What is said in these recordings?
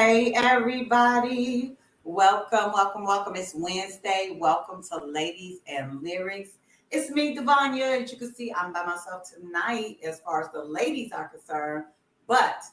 Hey everybody, welcome. It's Wednesday. Welcome to Ladies and Lyrics. It's me, Devanya. As you can see, I'm by myself tonight as far as the ladies are concerned. But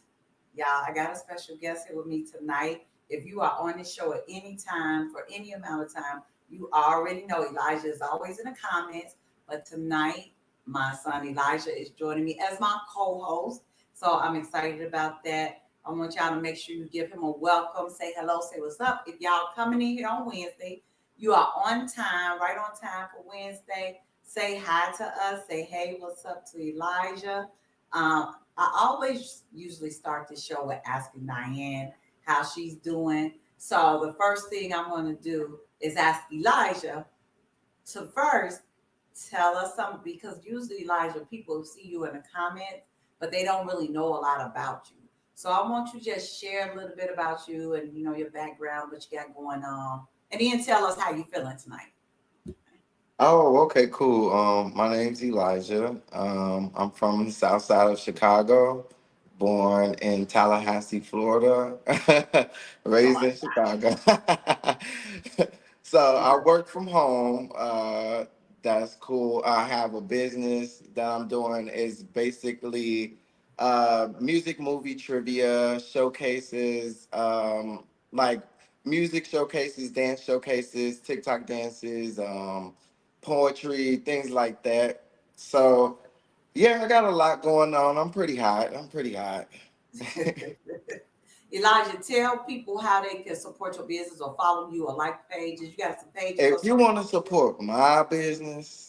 y'all, I got a special guest here with me tonight. If you are on the show at any time for any amount of time, you already know Elijah is always in the comments. But tonight, my son Elijah is joining me as my co-host. So I'm excited about that. I want y'all to make sure you give him a welcome, say hello, say what's up. If y'all coming in here on Wednesday, you are on time, right on time for Wednesday. Say hi to us. Say, hey, what's up to Elijah? I always usually start the show with asking Diane how she's doing. So the first thing I'm going to do is ask Elijah to first tell us something because usually Elijah, people see you in the comments, but they don't really know a lot about you. So I want you to just share a little bit about you and your background, what you got going on, and then tell us how you feeling tonight. Oh, okay, cool. My name's Elijah. I'm from the south side of Chicago, born in Tallahassee, Florida, Oh raised my in Chicago. So I work from home. That's cool. I have a business that I'm doing is basically music movie trivia showcases, like music showcases, dance showcases, TikTok dances, poetry, things like that. So yeah, I got a lot going on. I'm pretty hot. I'm pretty hot. God. Elijah, tell people how they can support your business or follow you or like pages. You got some pages or If you something? want to support my business,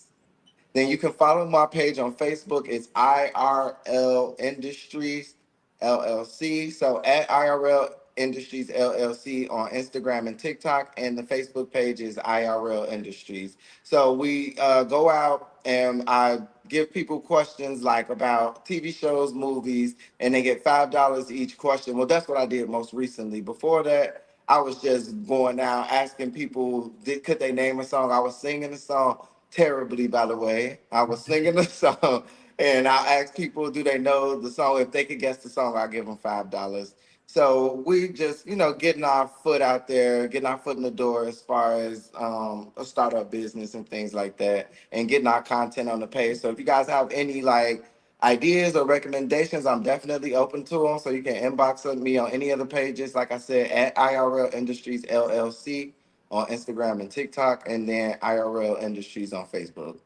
then you can follow my page on Facebook. It's IRL Industries LLC. So at IRL Industries LLC on Instagram and TikTok, and the Facebook page is IRL Industries. So we go out and I give people questions like about TV shows, movies, and they get $5 each question. Well, that's what I did most recently. Before that, I was just going out asking people could they name a song. I was singing a song terribly, by the way. I was singing the song, and I asked people, do they know the song? If they could guess the song, I'll give them $5. So we just, getting our foot out there, getting our foot in the door as far as a startup business and things like that, and getting our content on the page. So if you guys have any like ideas or recommendations, I'm definitely open to them. So you can inbox me on any of the pages, like I said, at IRL Industries LLC on Instagram and TikTok, and then IRL Industries on Facebook.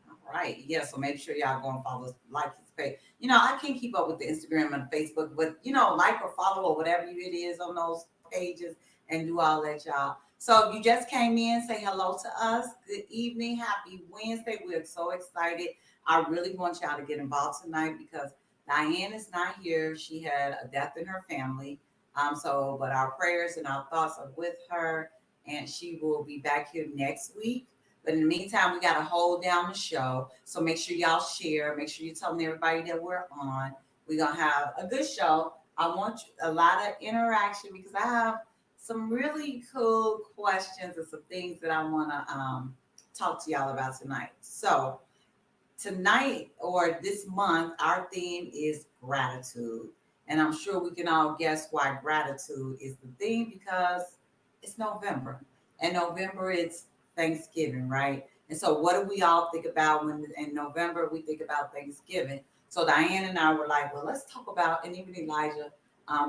All right. Yeah. So make sure y'all go and follow, like his page. I can't keep up with the Instagram and Facebook, but like or follow or whatever it is on those pages and do all that, y'all. So if you just came in, say hello to us. Good evening. Happy Wednesday. We're so excited. I really want y'all to get involved tonight because Diane is not here. She had a death in her family. But our prayers and our thoughts are with her, and she will be back here next week. But in the meantime, we got to hold down the show. So make sure y'all share. Make sure you're telling everybody that we're on. We're going to have a good show. I want a lot of interaction because I have some really cool questions and some things that I want to talk to y'all about tonight. So tonight or this month, our theme is gratitude. And I'm sure we can all guess why gratitude is the theme because it's November. And November it's Thanksgiving, right? And so what do we all think about when in November we think about Thanksgiving? So Diane and I were like, well, let's talk about, and even Elijah,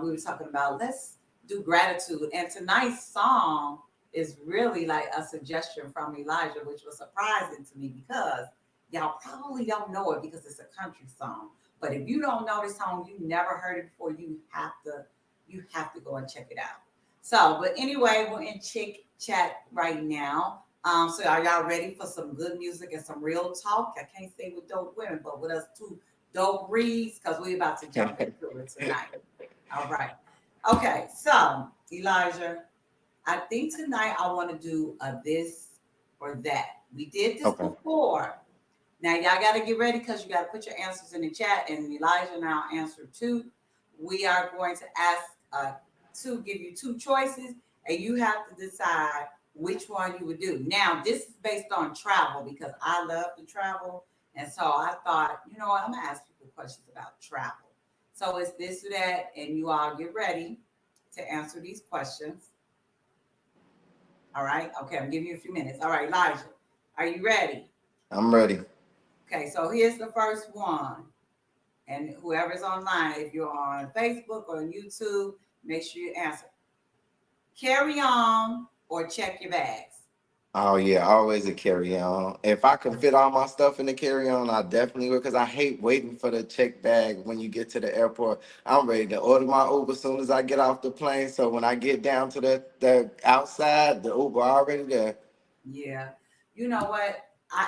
we were talking about let's do gratitude. And tonight's song is really like a suggestion from Elijah, which was surprising to me because y'all probably don't know it because it's a country song. But if you don't know this song, you never heard it before, you have to go and check it out. So, but anyway, we're in chick chat right now. So are y'all ready for some good music and some real talk? I can't say with dope women, but with us two dope reads, because we're about to jump into it tonight. All right. Okay, so Elijah, I think tonight I want to do a this or that. We did this Okay. before. Now y'all got to get ready because you got to put your answers in the chat, and Elijah and I'll answer too. We are going to ask to give you two choices, and you have to decide which one you would do. Now this is based on travel because I love to travel, and so I thought, you know what, I'm gonna ask people questions about travel. So it's this or that, and you all get ready. to answer these questions. All right. Okay, I'm giving you a few minutes. All right, Elijah, are you ready? I'm ready. Okay, so here's the first one. And whoever's online, if you're on Facebook or on YouTube, make sure you answer. Carry on or check your bags? Oh yeah, always a carry on. If I could fit all my stuff in the carry on, I definitely would because I hate waiting for the check bag when you get to the airport. I'm ready to order my Uber as soon as I get off the plane. So when I get down to the outside, the Uber already there. Yeah. You know what?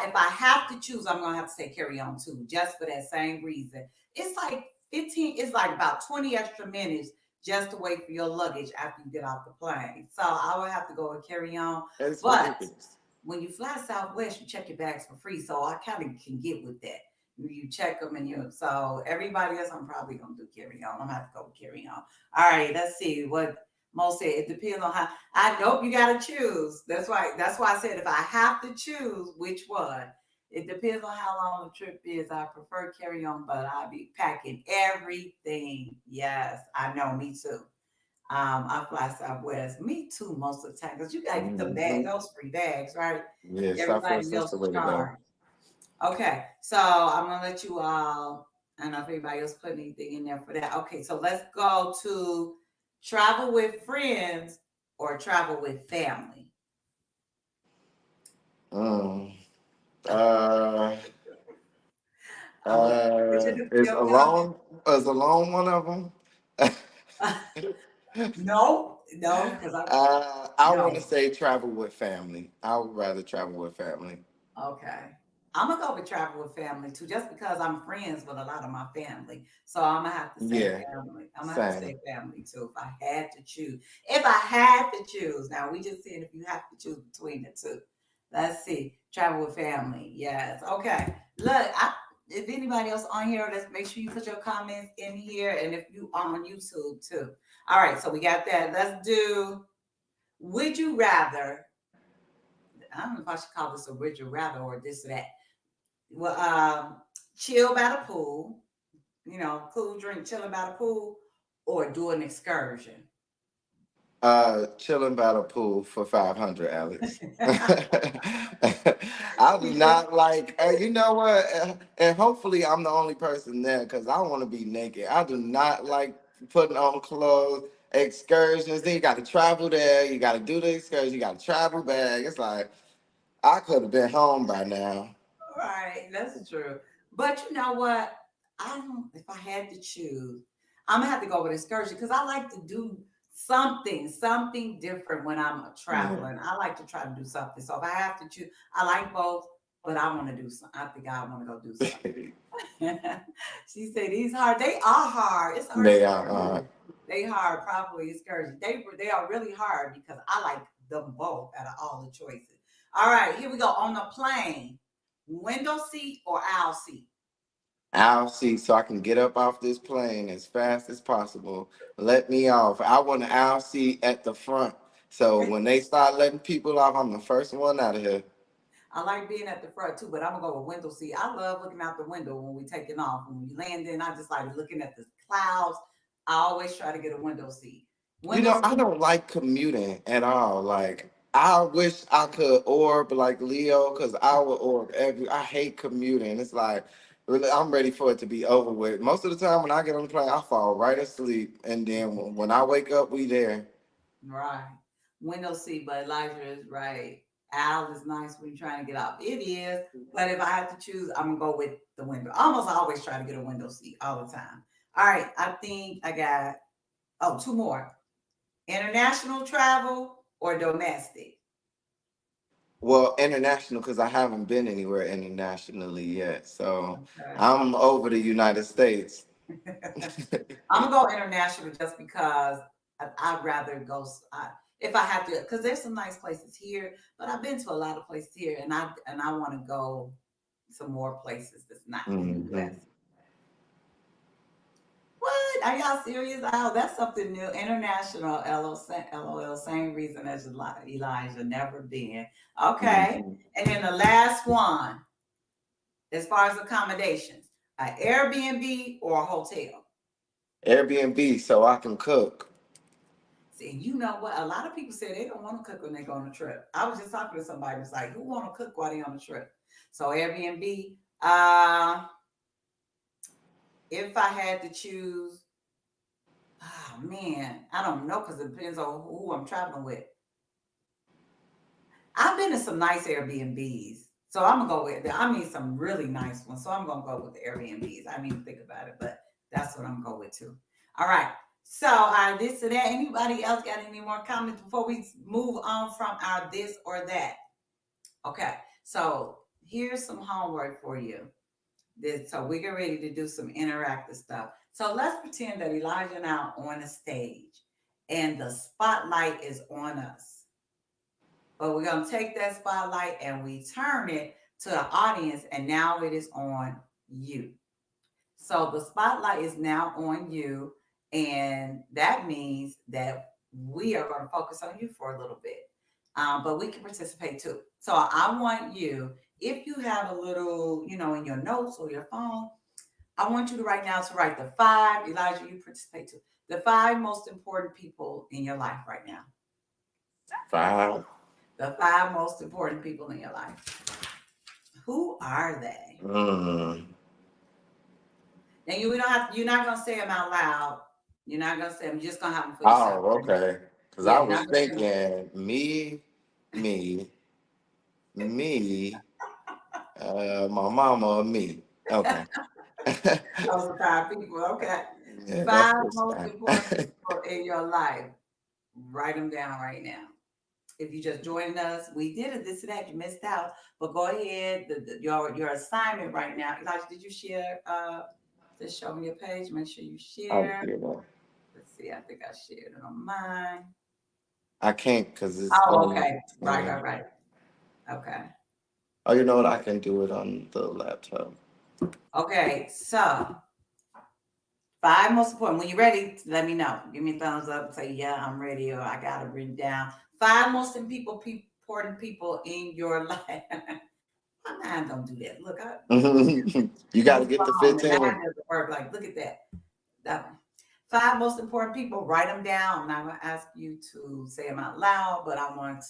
If I have to choose, I'm gonna have to say carry on too, just for that same reason. It's like 15, it's like about 20 extra minutes just to wait for your luggage after you get off the plane. So I would have to go and carry on. It's But ridiculous. when you fly Southwest, you check your bags for free. So I kind of can get with that. You check them and so everybody else, I'm probably gonna do carry on. I'm gonna have to go with carry on. All right, let's see what Mo said. It depends on how. I nope, you gotta choose. That's why I said if I have to choose which one. It depends on how long the trip is. I prefer carry on, but I'll be packing everything. Yes, I know, me too. I fly Southwest. Me too, most of the time, because you gotta get the bag, Hmm. those free bags, right? Yeah, Southwest, Everybody that's else the is way to go. charged. Okay, so I'm gonna let you all. I don't know if anybody else put anything in there for that. Okay, so let's go to travel with friends or travel with family. Mm. Uh, I'm gonna put you in is your comment. alone one of them? No, no, because I I want to no. say travel with family. I would rather travel with family. Okay. I'm gonna go with travel with family too, just because I'm friends with a lot of my family. So I'm gonna have to say Yeah, family. I'm gonna have to same. say family too if I had to choose. If I had to choose. Now we just said if you have to choose between the two. Let's see. Travel with family. Yes. Okay. Look, if anybody else on here, let's make sure you put your comments in here. And if you are on YouTube too. All right, so we got that. Let's do would you rather? I don't know if I should call this a would you rather or this or that. Well, chill by the pool, cool drink, chilling by the pool, or do an excursion. Chilling by the pool for 500, Alex. I do not like, you know what? And hopefully I'm the only person there because I want to be naked. I do not like putting on clothes, excursions. Then you got to travel there. You got to do the excursion. You got to travel back. It's like, I could have been home by now. Right, that's true. But you know what? I don't. If I had to choose, I'm gonna have to go with excursion because I like to do something different when I'm Yeah. traveling. I like to try to do something. So if I have to choose, I like both, but I want to do something. I think I want to go do something. She said these hard. They are hard. It's hard They are. excursion. They hard, probably excursion. They are really hard because I like them both out of all the choices. All right, here we go. On the plane, window seat or aisle seat? I'll see so I can get up off this plane as fast as possible. Let me off. I want an aisle seat at the front. So when they start letting people off, I'm the first one out of here. I like being at the front too, but I'm gonna go with window seat. I love looking out the window when we taking off. When we landing, I just like looking at the clouds. I always try to get a window seat. You Window know, I seat. don't like commuting at all. Like, I wish I could orb like Leo because I would orb I hate commuting. It's like, really, I'm ready for it to be over with. Most of the time when I get on the plane, I fall right asleep. And then when I wake up, we there. Right. Window seat, but Elijah is right. Aisle is nice when you're trying to get off. It is, but if I have to choose, I'm gonna go with the window. I almost always try to get a window seat all the time. All right, I think I got two more. International travel or domestic? Well, international because I haven't been anywhere internationally yet. So Okay. I'm over the United States. I'm gonna go international just because I'd rather go. If I have to, because there's some nice places here, but I've been to a lot of places here, and I want to go some more places that's not in the Hmm. U.S. What? Are y'all serious? Oh, that's something new. International LOL, same reason as Elijah, never been. Okay. Hmm. And then the last one, as far as accommodations, an Airbnb or a hotel? Airbnb so I can cook. And you know what? A lot of people say they don't want to cook when they go on a trip. I was just talking to somebody who's like, who want to cook while they on the trip? So Airbnb, if I had to choose, oh man, I don't know because it depends on who I'm traveling with. I've been to some nice Airbnbs. So I'm gonna go with I mean some really nice ones. So I'm gonna go with the Airbnbs. I didn't even think about it, but that's what I'm gonna go with too. All right. So this or that. Anybody else got any more comments before we move on from our this or that? Okay. So here's some homework for you. So we get ready to do some interactive stuff. So let's pretend that Elijah and I are on the stage and the spotlight is on us. But we're going to take that spotlight and we turn it to the audience, and now it is on you. So the spotlight is now on you, and that means that we are going to focus on you for a little bit. But we can participate too. So I want you, if you have a little, in your notes or your phone, I want you to right now to write the five, Elijah, you participate too, the five most important people in your life right now. 5. The five most important people in your life. Who are they? Now you're not gonna say them out loud. You're not gonna say them. You're just gonna have them for yourself. Oh, okay. Because Yeah, I you're was not gonna say them. thinking me, my mama, me. Okay. Those are five people. Okay. Yeah, that's Five what's most that. important people in your life. Write them down right now. If you just joined us, we did it this and that. You missed out, but go ahead. Your assignment right now. Elijah, did you share? Just show me your page. Make sure you Oh, share. yeah. Let's see. I think I shared it on mine. I can't because it's Oh, on. okay. Right, Yeah. right, right. Okay. Oh, you know what? I can do it on the laptop. Okay. So five most important. When you're ready, let me know. Give me a thumbs up. Say, yeah, I'm ready, or I got it written down. Five most important people in your life. My mind don't do that. Look, You got new to get the phone, and mine 15. doesn't work. Like, look at that. That one. Five most important people. Write them down. I'm not going to ask you to say them out loud, but I want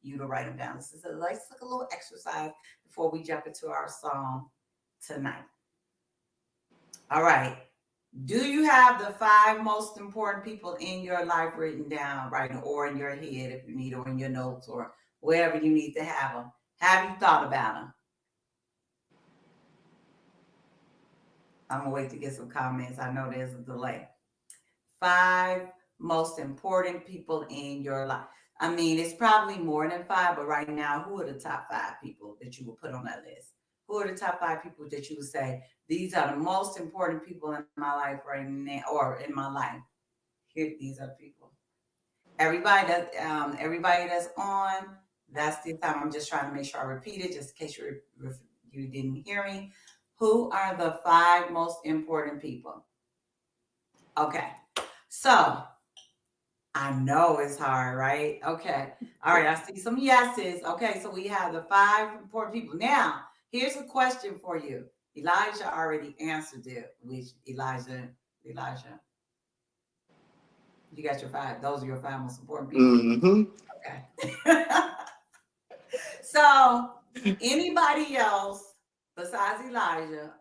you to write them down. This is like a little exercise before we jump into our song tonight. All right. Do you have the five most important people in your life written down, right, or in your head if you need, or in your notes, or wherever you need to have them? Have you thought about them? I'm gonna wait to get some comments. I know there's a delay. Five most important people in your life. I mean, it's probably more than five, but right now, who are the top five people that you would put on that list? Who are the top five people that you would say these are the most important people in my life right now, or in my life? Here, these are the people. Everybody that's on. That's the time. I'm just trying to make sure I repeat it, just in case you didn't hear me. Who are the five most important people? Okay, so I know it's hard, right? Okay, all right. I see some yeses. Okay, so we have the five important people. Now, here's a question for you. Elijah already answered it. Which Elijah, you got your five. Those are your five most important people. Mm-hmm. Okay. So, anybody else besides Elijah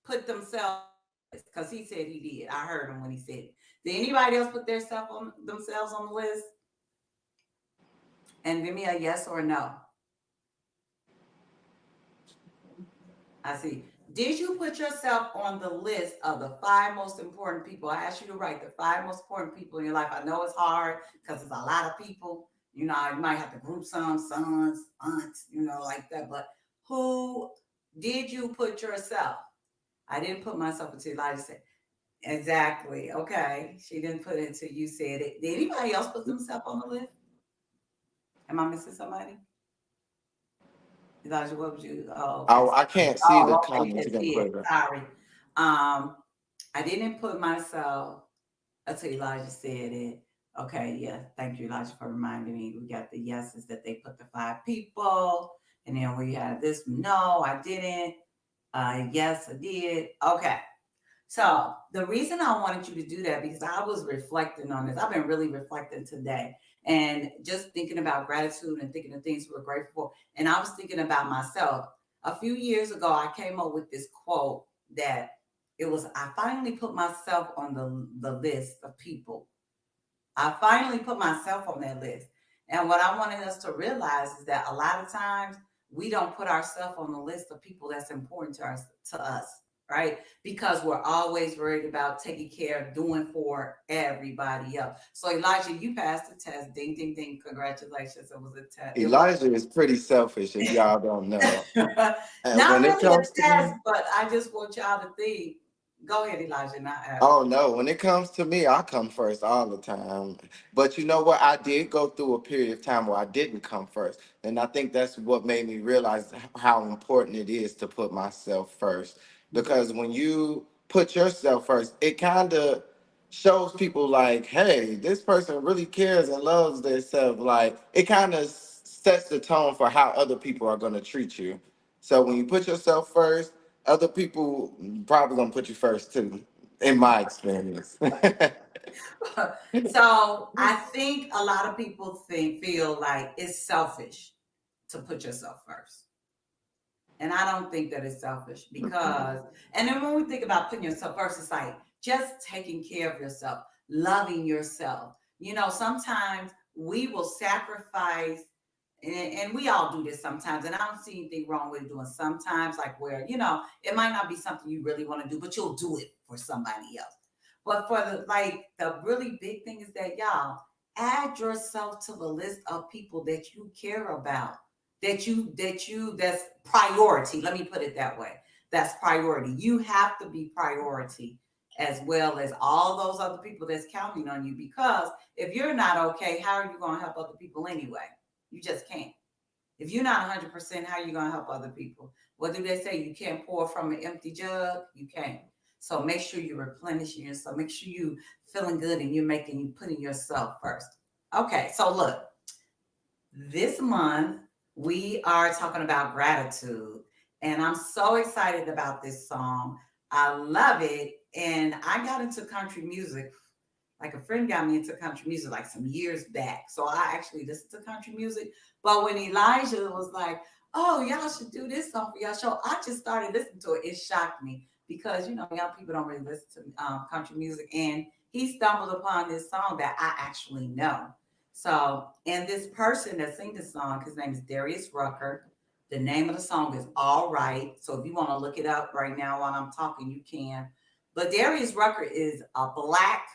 put themselves because he said he did. I heard him when he said it. Did anybody else put themselves on the list? And give me a yes or a no. I see. Did you put yourself on the list of the five most important people? I asked you to write the five most important people in your life. I know it's hard because it's a lot of people. You might have to group some sons, aunts, like that. But who did you put yourself? I didn't put myself until Elijah said. Exactly. Okay. She didn't put it until you said it. Did anybody else put themselves on the list? Am I missing somebody? Elijah, what would you? Oh, okay. I can't see the Oh, okay. You comments. can You can see put it. it up. Sorry. I didn't put myself until Elijah said it. Okay, yeah. Thank you, Elijah, for reminding me. We got the yeses that they put the five people. And then we had this. No, I didn't. Yes, I did. Okay. So the reason I wanted you to do that because I was reflecting on this. I've been really reflecting today and just thinking about gratitude and thinking of things we're grateful for. And I was thinking about myself. A few years ago, I came up with this quote that it was I finally put myself on the list of people. I finally put myself on that list. And what I wanted us to realize is that a lot of times we don't put ourselves on the list of people that's important to us, right? Because we're always worried about taking care of doing for everybody else. So Elijah, you passed the test. Ding, ding, ding. Congratulations. It was a test. It was Elijah is pretty selfish, if y'all don't know. And not when it really a comes to test, me, but I just want y'all to think. Go ahead, Elijah, not after. oh no, when it comes to me, I come first all the time. But you know what? I did go through a period of time where I didn't come first. And I think that's what made me realize how important it is to put myself first. Yeah. Because when you put yourself first, it kind of shows people like, hey, this person really cares and loves themselves. Like it kind of sets the tone for how other people are going to treat you. So when you put yourself first, other people probably gonna put you first too, in my experience. So I think a lot of people feel like it's selfish to put yourself first. And I don't think that it's selfish because, and then when we think about putting yourself first, it's like just taking care of yourself, loving yourself. Sometimes we will sacrifice, and we all do this sometimes. And I don't see anything wrong with doing sometimes, like where, it might not be something you really want to do, but you'll do it for somebody else. But for the really big thing is that y'all add yourself to the list of people that you care about that's priority. Let me put it that way. That's priority. You have to be priority as well as all those other people that's counting on you because if you're not okay, how are you going to help other people anyway? You just can't. If you're not 100%, how are you going to help other people? What do they say? You can't pour from an empty jug. You can't. So make sure you're replenishing yourself. Make sure you feeling good and you putting yourself first. Okay, so look, this month, we are talking about gratitude, and I'm so excited about this song. I love it. And I got into country music. Like a friend got me into country music like some years back. So I actually listened to country music. But when Elijah was like, oh, y'all should do this song for y'all show, I just started listening to it. It shocked me because, young people don't really listen to country music. And he stumbled upon this song that I actually know. So, and this person that sing this song, his name is Darius Rucker. The name of the song is All Right. So if you want to look it up right now while I'm talking, you can. But Darius Rucker is a black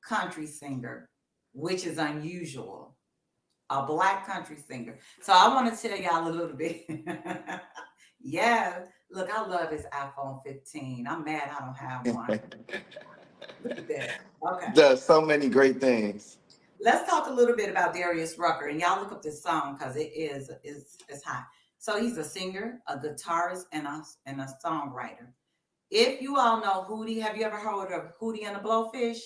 country singer, which is unusual. A black country singer. So I want to tell y'all a little bit. Yeah, look, I love his iPhone 15. I'm mad I don't have one. Look at that. Okay. Does so many great things. Let's talk a little bit about Darius Rucker, and y'all look up this song because it's hot. So he's a singer, a guitarist, and a songwriter. If you all know Hootie, have you ever heard of Hootie and the Blowfish?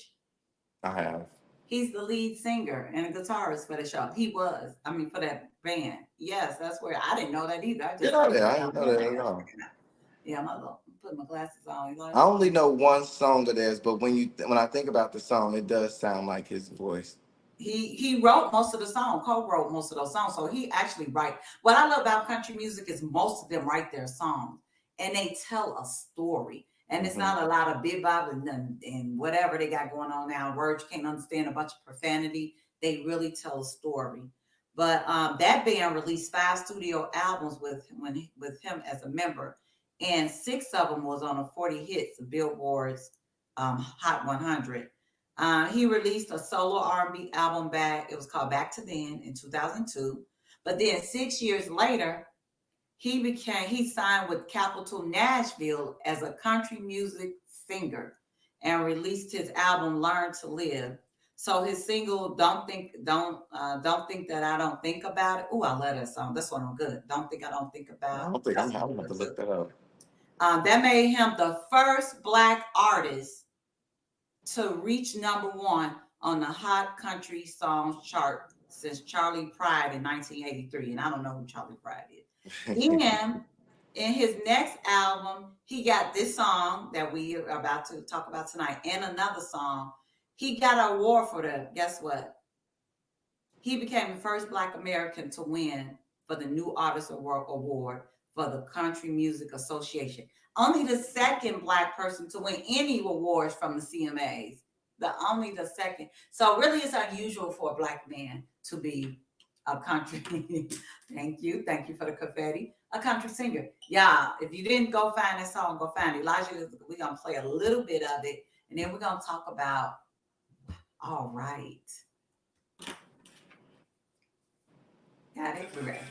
I have. He's the lead singer and a guitarist for the show. For that band. Yes, that's where I didn't know that either. I Get just out figured there. it I out didn't know one that day. at I was all. figuring out. Yeah, put my glasses on. I Elijah. only know one song of theirs, but when I think about the song, it does sound like his voice. He wrote most of the song, co-wrote most of those songs. So he actually write. What I love about country music is most of them write their songs and they tell a story. And it's Hmm. not a lot of bebop and whatever they got going on now. Words you can't understand, a bunch of profanity. They really tell a story. But that band released 5 studio albums with him as a member, and 6 of them was on the 40 hits of Billboard's Hot 100. He released a solo R&B album back. It was called Back to Then in 2002. But then 6 years later, he signed with Capitol Nashville as a country music singer and released his album Learn to Live. So his single Don't Think That I Don't Think About It. Oh, I love that song. That's one I'm good. Don't Think I Don't Think I About It. don't think That's a I'm good about one to too. look that up. That made him the first black artist to reach #1 on the Hot Country Songs chart since Charlie Pride in 1983. And I don't know who Charlie Pride is. And In his next album, he got this song that we are about to talk about tonight, and another song. He got an award for the. Guess what? He became the first Black American to win for the New Artist Award for the Country Music Association. Only the second Black person to win any awards from the CMAs. The second. So really, it's unusual for a Black man to be a country. Thank you for the confetti. A country singer. Yeah, if you didn't go find that song, go find it. Elijah, we're gonna play a little bit of it, and then we're gonna talk about. All right, got it. We're ready.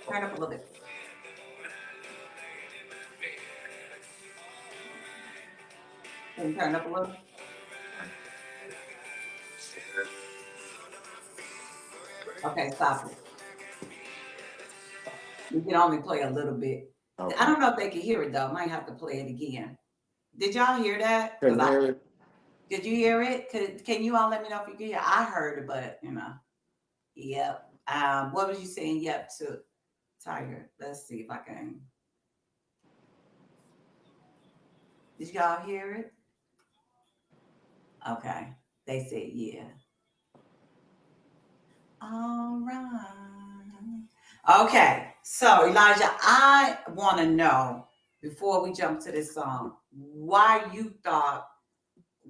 Turn up a little bit. Can you turn up a little? Okay, stop it. You can only play a little bit. I Okay. don't know if they can hear it though. I might have to play it again. Did y'all hear that? Couldn't hear it. Did you hear it? Can you all let me know if you can hear? I heard it, but yep. What was you saying? Yep to Tiger. Let's see if I can. Did y'all hear it? Okay. They said yeah. All right. Okay. So Elijah, I want to know before we jump to this song, why you thought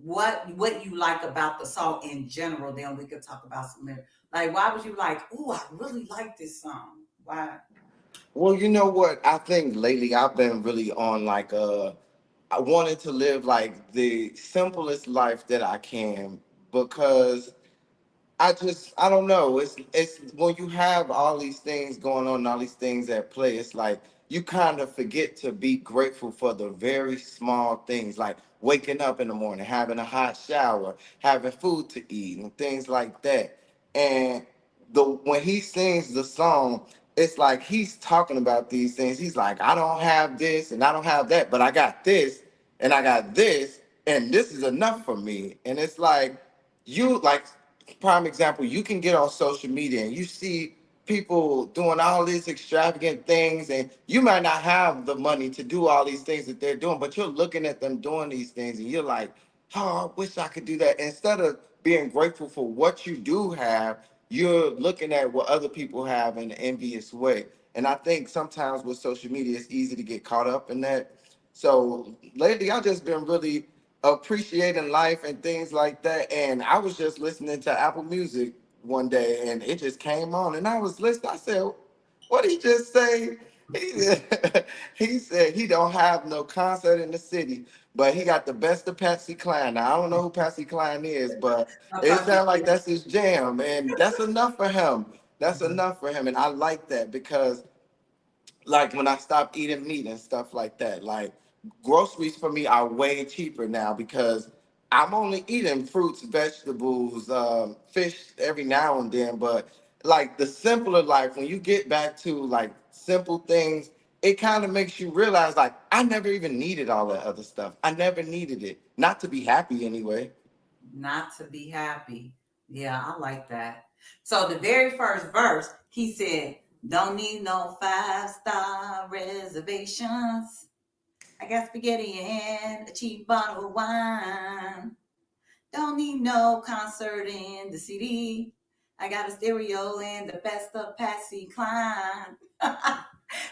what you like about the song in general. Then we could talk about some lyrics. Like, why was you like, oh, I really like this song? Why? Well, you know what? I think lately I've been really on like I wanted to live like the simplest life that I can because I don't know. It's when you have all these things going on, all these things at play, it's like you kind of forget to be grateful for the very small things, like waking up in the morning, having a hot shower, having food to eat, and things like that. And the when he sings the song, it's like he's talking about these things. He's like, I don't have this and I don't have that, but I got this and I got this, and this is enough for me. And it's like you like prime example, you can get on social media and you see people doing all these extravagant things, and you might not have the money to do all these things that they're doing, but you're looking at them doing these things and you're like, oh, I wish I could do that. Instead of being grateful for what you do have, you're looking at what other people have in an envious way. And I think sometimes with social media, it's easy to get caught up in that. So lately, I've just been really appreciating life and things like that. And I was just listening to Apple Music one day and it just came on and I was listening. I said, what did he just say? He, he said he don't have no concert in the city, but he got the best of Patsy Cline. Now I don't know who Patsy Cline is, but A it country sounds like singer. that's his jam. And that's enough for him. That's enough for him. And I like that because like when I stopped eating meat and stuff like that. Like groceries for me are way cheaper now because I'm only eating fruits, vegetables, fish every now and then. But like the simpler life, when you get back to like simple things, it kind of makes you realize like I never even needed all that other stuff. I never needed it, not to be happy anyway. Not to be happy. Yeah, I like that. So the very first verse, he said, "Don't need no 5-star reservations. I got spaghetti and a cheap bottle of wine. Don't need no concert in the city. I got a stereo and the best of Patsy Cline."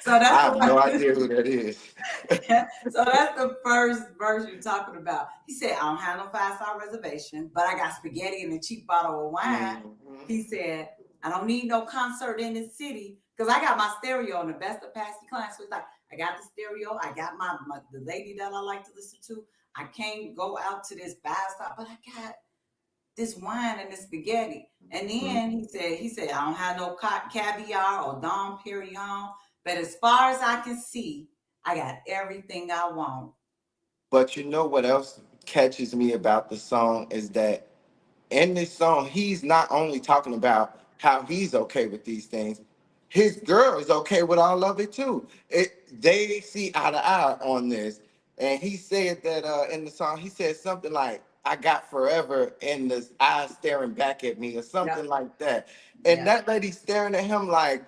So that's I have no the idea who that is. so that's the first verse you're talking about. He said, "I don't have no 5-star reservation, but I got spaghetti and a cheap bottle of wine." Mhm. He said, "I don't need no concert in the city because I got my stereo and the best of Patsy Cline." So it's like, I got the stereo, I got my the lady that I like to listen to. I can't go out to this 5-star, but I got this wine and this spaghetti. And then Mhm. he said, "I don't have no caviar or Dom Perignon, but as far as I can see, I got everything I want." But you know what else catches me about the song is that in this song, he's not only talking about how he's okay with these things, his girl is okay with all of it too. They see eye to eye on this. And he said that in the song, he said something like, I got forever in this eyes staring back at me, or something Yep. like that. And Yeah. that lady staring at him like,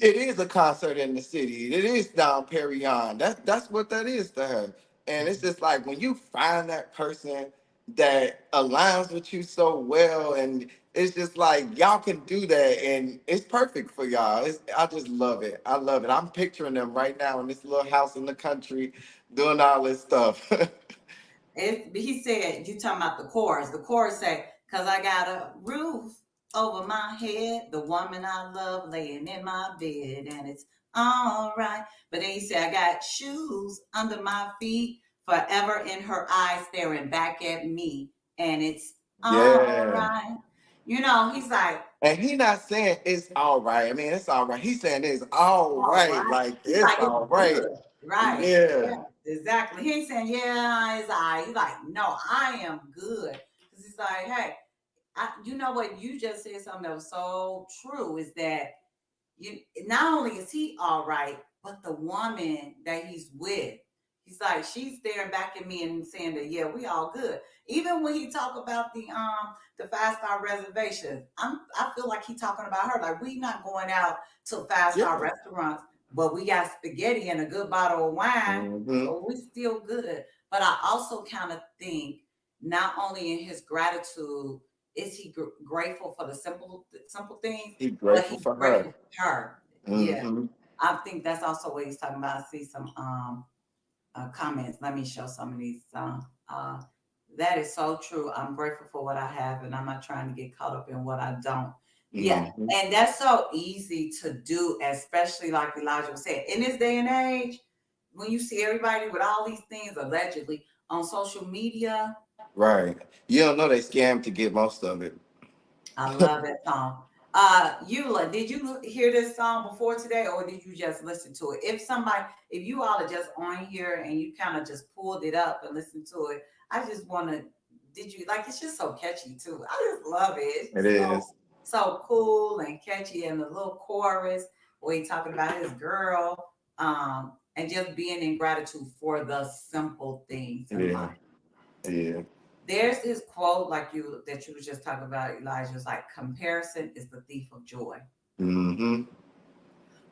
It is a concert in the city. It is down Perignon. That's what that is to her. And it's just like when you find that person that aligns with you so well, and it's just like y'all can do that, and it's perfect for y'all. I just love it. I love it. I'm picturing them right now in this little house in the country, doing all this stuff. He said, you talking about the chorus. The chorus say, cause I got a roof over my head, the woman I love laying in my bed, and it's all right. But then he said, I got shoes under my feet, forever in her eyes staring back at me, and it's all Yeah. right. You know, he's like, And he not saying it's all right. I mean, it's all right. He's saying it's all all right. right. Like He's it's like, it's all right. good. Right. Yeah. Yeah, exactly. He ain't saying, yeah, it's all right. He's like, no, I am good. Because he's like, hey, you know what? You just said something that was so true is that you not only is he all right, but the woman that he's with, he's like, she's staring back at me and saying that, yeah, we all good. Even when he talk about the 5-star reservation, I feel like he talking about her. Like, we not going out to 5-star Yeah. restaurants, but we got spaghetti and a good bottle of wine, Hmm. so we still good. But I also kind of think not only in his gratitude is he grateful for the simple things, He's but grateful he's for grateful her. for her. Yeah, Hmm. I think that's also what he's talking about. I see some comments. Let me show some of these. Uh, that is so true. I'm grateful for what I have, and I'm not trying to get caught up in what I don't. Yeah, Hmm. and that's so easy to do, especially like Elijah said. In this day and age, when you see everybody with all these things allegedly on social media, Right. You don't know they scammed to get most of it. I love that song. Eula, did you hear this song before today, or did you just listen to it? If you all are just on here and you kind of just pulled it up and listened to it, I just want to. Did you like? It's just so catchy too. I just love it. It's It just is. so cool and catchy, and the little chorus where he talking about his girl, and just being in gratitude for the simple things in Yeah. life. Yeah. There's this quote like you that you was just talking about, Elijah. It's like comparison is the thief of joy. Hmm.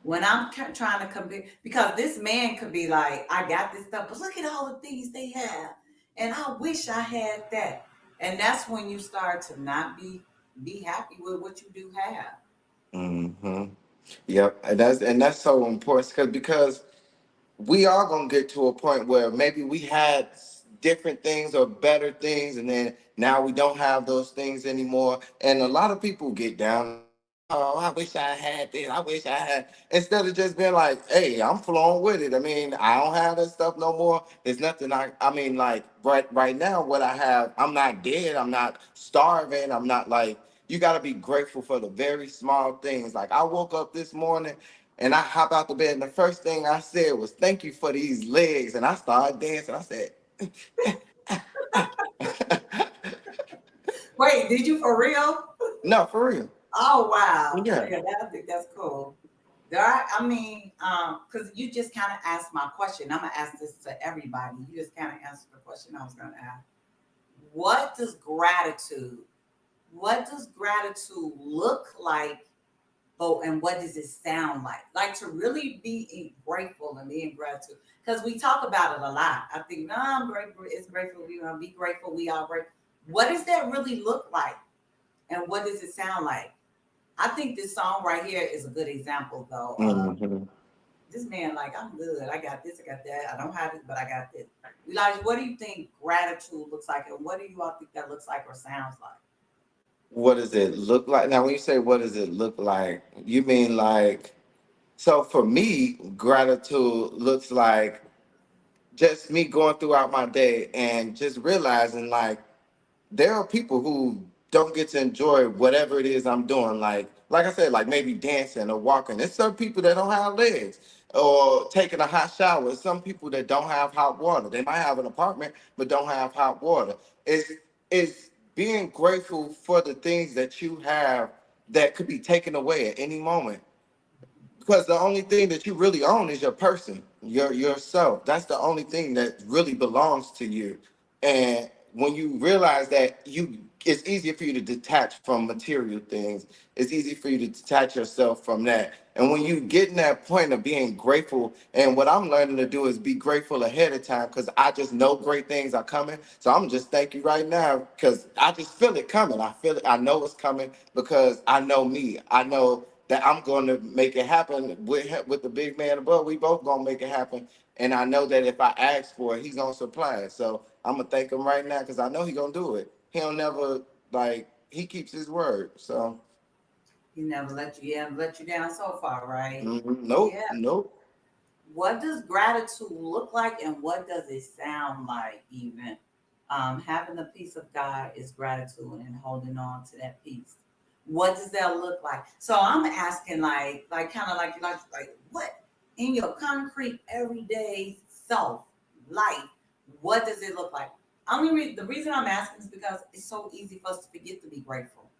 When I'm trying to compare, because this man could be like, I got this stuff, but look at all the things they have, and I wish I had that. And that's when you start to not be happy with what you do have. Hmm. Yep. And that's so important because we are gonna get to a point where maybe we had different things or better things, and then now we don't have those things anymore. And a lot of people get down and say, "Oh, I wish I had this. I wish I had." Instead of just being like, "Hey, I'm flowing with it. I mean, I don't have that stuff no more. There's nothing. I mean, like right now, what I have, I'm not dead. I'm not starving. I'm not like." You got to be grateful for the very small things. Like I woke up this morning and I hop out the bed, and the first thing I said was, "Thank you for these legs." And I started dancing. I said, Wait, did you for real? "No, for real." Oh wow, Yeah. yeah, I think that's cool. I mean, because you just kind of asked my question. I'm gonna ask this to everybody. You just kind of answered the question I was gonna ask. What does gratitude? What does gratitude look like? Oh, and what does it sound like? Like to really be grateful and be in gratitude. Because we talk about it a lot. I think, no, I'm grateful. It's grateful. We want to be grateful. We are grateful. What does that really look like? And what does it sound like? I think this song right here is a good example, though, of Hmm. this man, like, I'm good. I got this, I got that. I don't have it, but I got this. Elijah, what do you think gratitude looks like? And what do you all think that looks like or sounds like? What does it look like? Now, when you say what does it look like, you mean like, so for me, gratitude looks like just me going throughout my day and just realizing like there are people who don't get to enjoy whatever it is I'm doing. Like I said, like maybe dancing or walking. There's some people that don't have legs or taking a hot shower. Some people that don't have hot water. They might have an apartment but don't have hot water. It's being grateful for the things that you have that could be taken away at any moment, because the only thing that you really own is your person, yourself. That's the only thing that really belongs to you. And when you realize that it's easier for you to detach from material things. It's easy for you to detach yourself from that. And when you get in that point of being grateful, and what I'm learning to do is be grateful ahead of time because I just know great things are coming. So I'm just thank you right now because I just feel it coming. I feel it. I know it's coming because I know me. I know that I'm going to make it happen with the big man above. We both gonna make it happen. And I know that if I ask for it, he's gonna supply it. So I'm gonna thank him right now because I know he's gonna do it. He'll never he keeps his word. So He never let you down so far, right? nope, Yeah. nope. What does gratitude look like, and what does it sound like? Even having the peace of God is gratitude, and holding on to that peace. What does that look like? So I'm asking, kind of like what in your concrete everyday self life? What does it look like? The reason I'm asking is because it's so easy for us to forget to be grateful.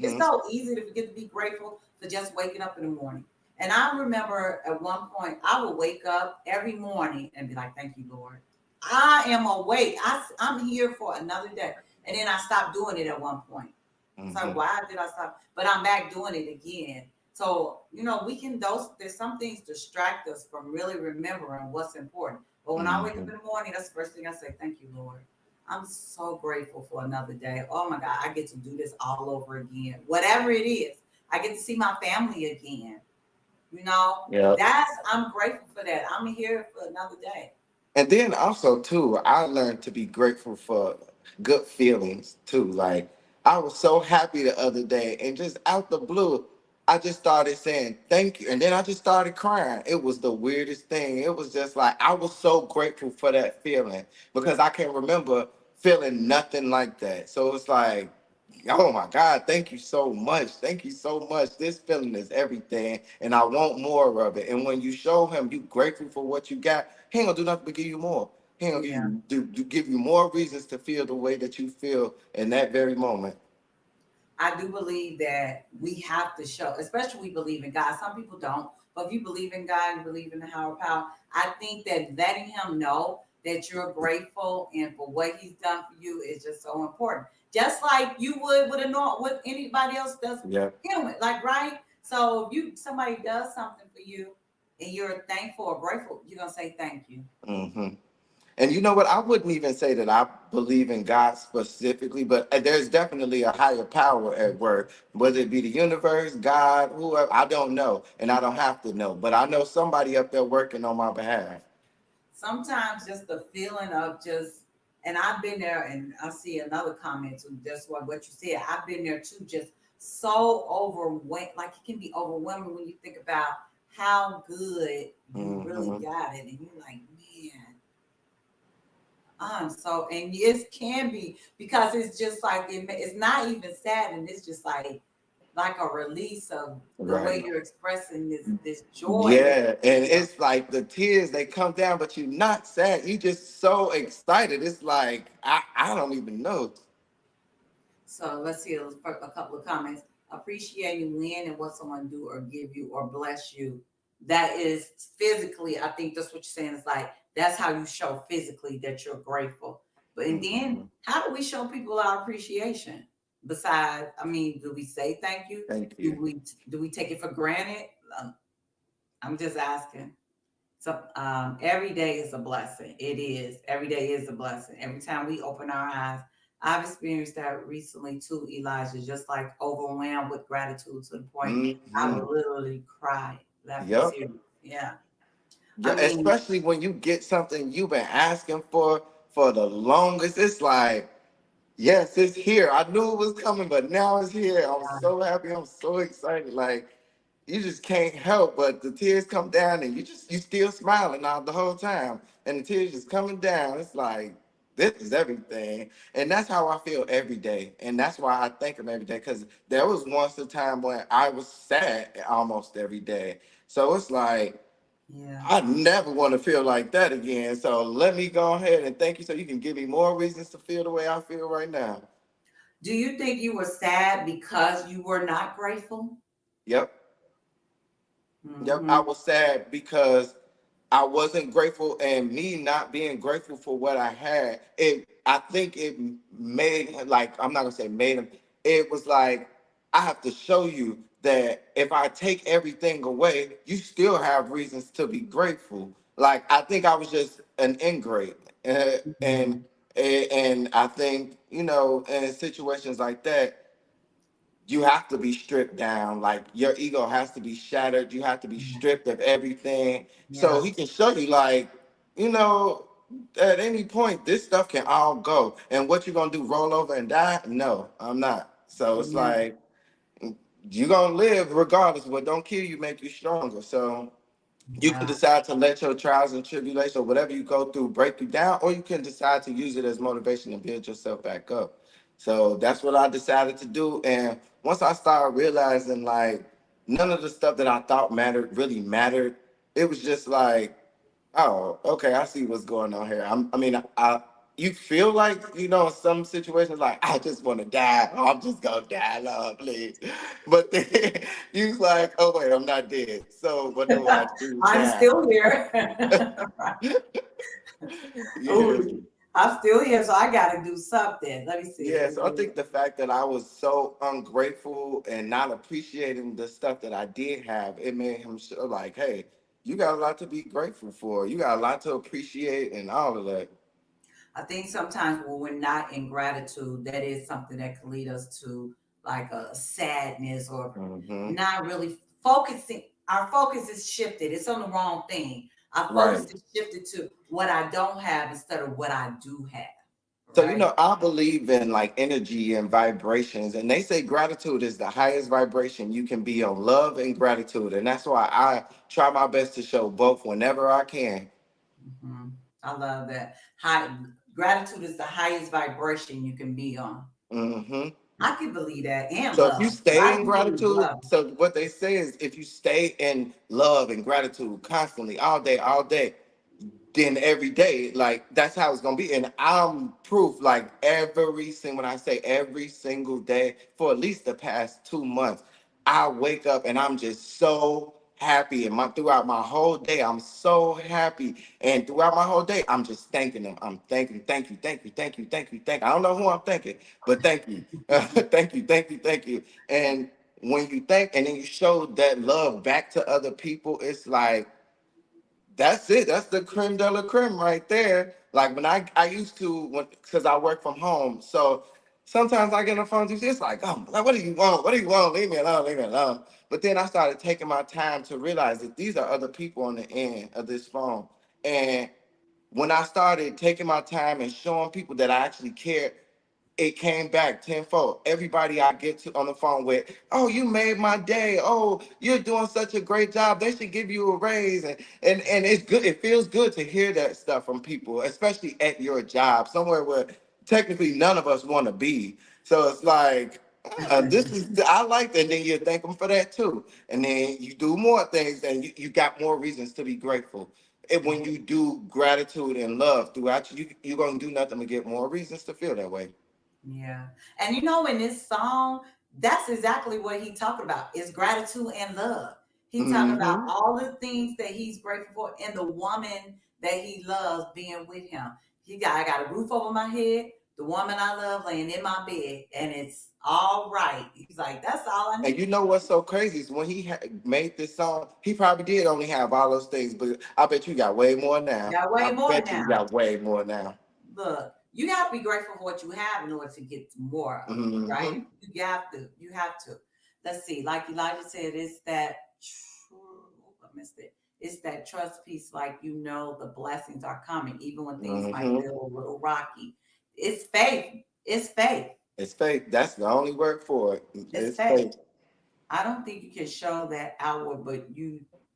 It's Mm-hmm. so easy to forget to be grateful for just waking up in the morning. And I remember at one point, I would wake up every morning and be like, "Thank you, Lord. I am awake. I'm here for another day." And then I stopped doing it at one point. It's like, Mm-hmm. why did I stop? But I'm back doing it again. So, there's some things distract us from really remembering what's important. But when I wake up Mm-hmm. in the morning, that's the first thing I say, "Thank you, Lord. I'm so grateful for another day. Oh my God, I get to do this all over again. Whatever it is, I get to see my family again. You know, Yeah. I'm grateful for that. I'm here for another day." And then also too, I learned to be grateful for good feelings too. Like I was so happy the other day, and just out the blue, I just started saying thank you, and then I just started crying. It was the weirdest thing. It was just like I was so grateful for that feeling because I can remember feeling nothing like that. So it's like, oh my God, thank you so much. Thank you so much. This feeling is everything, and I want more of it. And when you show him you grateful for what you got, he ain't gonna do nothing but give you more. He ain't gonna Yeah. give you more reasons to feel the way that you feel in that very moment. I do believe that we have to show, especially we believe in God. Some people don't, but if you believe in God, you believe in the higher power. I think that letting Him know that you're grateful and for what He's done for you is just so important. Just like you would with with anybody else does Yeah. human, like right. So if somebody does something for you and you're thankful or grateful, you're gonna say thank you. hmm And you know what? I wouldn't even say that I believe in God specifically, but there's definitely a higher power at work, whether it be the universe, God, whoever. I don't know, and I don't have to know, but I know somebody up there working on my behalf. Sometimes just the feeling of just, and I've been there, and I see another comment too, just what you said. I've been there too, just so overwhelmed. Like it can be overwhelming when you think about how good you really hmm got it, and you're like, man, and it can be because it's just like it's not even sad, and it's just like a release of the way Right. you're expressing this joy that Yeah, and you feel. it's like the tears they come down, but you're not sad. You just so excited. It's like I don't even know. So let's see a couple of comments. Appreciating when and what someone do or give you or bless you. That is physically, I think that's what you're saying. Is like that's how you show physically that you're grateful. But and then Mhm. how do we show people our appreciation? Besides, I mean, do we say thank you? Thank Do you. we take it for granted? I'm just asking. So every day is a blessing. It is. Every day is a blessing. Every time we open our eyes, I've experienced that recently too, Elijah, just like overwhelmed with gratitude to the point I hmm would literally cry, laughing Yep. tears. Yeah. Yeah, I mean, especially when you get something you've been asking for the longest. It's like, yes, it's here. I knew it was coming, but now it's here. I'm so happy. I'm so excited. Like you just can't help but the tears come down and you still smiling all the whole time. And the tears just coming down. It's like this is everything. And that's how I feel every day. And that's why I thank him every day. Cause there was once a time when I was sad almost every day. So it's like yeah. I never want to feel like that again. So let me go ahead and thank you so you can give me more reasons to feel the way I feel right now. Do you think you were sad because you were not grateful? Yep. Yep. I Mm-hmm. was sad because I wasn't grateful, and me not being grateful for what I had, I think it made, like, I'm not gonna say made him. It was like, I have to show you that if I take everything away, you still have reasons to be grateful. Like, I think I was just an ingrate, Mhm. and I think, in situations like that, you have to be stripped down. Like, your ego has to be shattered. You have to be stripped of everything. So Yeah. he can show you, like, you know, at any point, this stuff can all go. And what you gonna do? Roll over and die? No, I'm not. So it's Yeah. like, you gonna live regardless. What don't kill you make you stronger. So you can Yeah. decide to let your trials and tribulations or whatever you go through break you down, or you can decide to use it as motivation to build yourself back up. So that's what I decided to do. And once I started realizing, like, none of the stuff that I thought mattered really mattered, it was just like, oh, okay, I see what's going on here. You feel like, in some situations, like, I just want to die. Oh, I'm just gonna die, Lord, please. But then you like, oh wait, I'm not dead. So what do I do I'm now? still here. Yes. Oh, I'm still here, so I got to do something. Let me see. Let Yeah, me so I do think the fact that I was so ungrateful and not appreciating the stuff that I did have, it made him show like, hey, you got a lot to be grateful for. You got a lot to appreciate and all of that. I think sometimes when we're not in gratitude, that is something that can lead us to like a sadness or Hmm. not really focusing. Our focus is shifted. It's on the wrong thing. Our focus Right. is shifted to what I don't have instead of what I do have. So, Right? I believe in like energy and vibrations, and they say gratitude is the highest vibration you can be on, love and gratitude. And that's why I try my best to show both whenever I can. Hmm. I love that. High gratitude is the highest vibration you can be on. Hmm. I can believe that and So if you love. stay in Gratitude is gratitude, love. so what they say is if you stay in love and gratitude constantly, all day, then every day, like, that's how it's gonna be. And I'm proof, like, when I say every single day for at least the past 2 months, I wake up and I'm just so happy. And throughout my whole day, I'm so happy. And throughout my whole day, I'm just thanking them. I'm thanking, thank you, thank you, thank you, thank you, thank you. I don't know who I'm thanking, but thank you. Thank you, thank you, thank you. And when you thank and then you show that love back to other people, it's like, that's it. That's the creme de la creme right there. Like, when I used to, because I work from home, so sometimes I get on the phone. It's like, oh, like, what do you want? What do you want? Leave me alone. Leave me alone. But then I started taking my time to realize that these are other people on the end of this phone. And when I started taking my time and showing people that I actually cared, it came back tenfold. Everybody I get to on the phone with, oh, you made my day. Oh, you're doing such a great job. They should give you a raise. And it's good. It feels good to hear that stuff from people, especially at your job, somewhere where technically none of us want to be. So it's like, I like that. And then you thank them for that too. And then you do more things and you got more reasons to be grateful. And when you do gratitude and love throughout you're going to do nothing to get more reasons to feel that way. Yeah. And in this song, that's exactly what he talking about is gratitude and love. He talking about Hmm. all the things that he's grateful for and the woman that he loves being with him. I got a roof over my head, the woman I love laying in my bed, and it's all right. He's like, that's all I And you need. know what's so crazy is when made this song, he probably did only have all those things, but I bet you got way more now. Got I way more bet you now. got way more now. Look, you have to be grateful for what you have in order to get more of it, right? Hmm. You have to. You have to. Let's see. Like Elijah said, it's that. I missed it. It's that trust piece. Like the blessings are coming, even when things might Hmm. feel a little rocky. It's faith. It's faith. It's fake. That's the only word for it. It's It's faith. fake. I don't think you can show that outward,